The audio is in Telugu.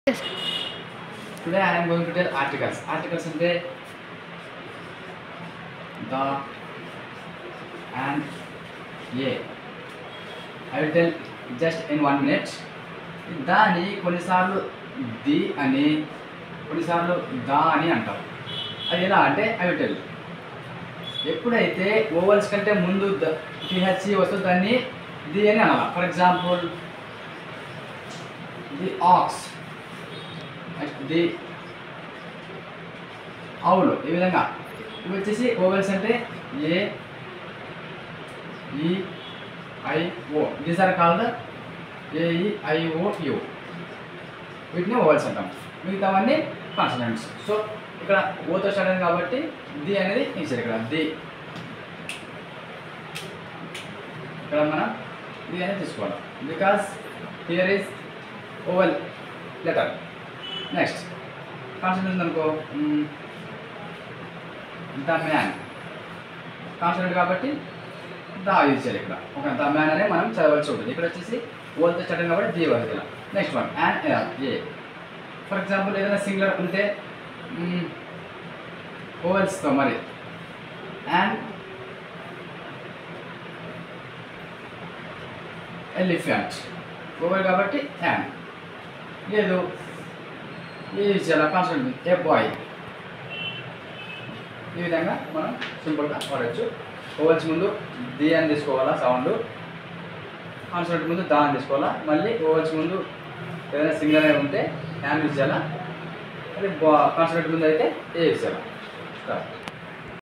Yes. Today I am going to tell articles. Articles ante the and a. I will tell just in 1 minute. దాని కొన్నిసార్లు ది అని కొన్నిసార్లు దా అని అంటారు. అది ఎలా అంటే ఐ విల్ టెల్. ఎప్పుడైతే ఓవల్స్ కంటే ముందు టిహెచ్సి వస్తుంది దాన్ని ది అని అనాలి. For example the ox, the అవును, ఈ విధంగా ఇవి వచ్చేసి ఓవెల్స్ అంటే A E I O. These are called AEIOU. వీటిని ఓవెల్స్ అంటాం. మిగతావన్నీ కాన్సనెంట్స్. సో ఇక్కడ ఓతో స్టార్ట్ అయింది కాబట్టి ది అనేది ఇచ్చారు. ఇక్కడ ది, ఇక్కడ మనం ది అనేది తీసుకోవాలి because here is oval letter. Next consonant అనుకో, ద మ్యాన్ కాన్సనెంట్ కాబట్టి దా ఇచ్చారు. ఇక్కడ ఒక ద మ్యాన్ అనే మనం చదవాల్సి ఉంటుంది. ఇక్కడ వచ్చేసి ఓల్తో స్టార్ట్ కాబట్టి ది వస్తుంది. Next one and A. For example ఏదైనా సింగులర్ ఉంటే ఓవెల్స్తో మరి అండ్ ఎలిఫెంట్ ఓవెల్ కాబట్టి అండ్. లేదు ఏ ఇచ్చేలా కాన్సనెంట్ ఏ బాయ్. ఈ విధంగా మనం సింపుల్గా వాడచ్చు. ఓవెల్స్ ముందు ది అని తీసుకోవాలా సౌండ్, కాన్సనెంట్ ముందు దా అని తీసుకోవాలా. మళ్ళీ ఓవెల్స్ ముందు ఏదైనా సింగర్ అయి ఉంటే హ్యాండ్ ఇచ్చేయాలా. అది కాన్సనెంట్ ముందు అయితే ఏ ఇచ్చేయాలా.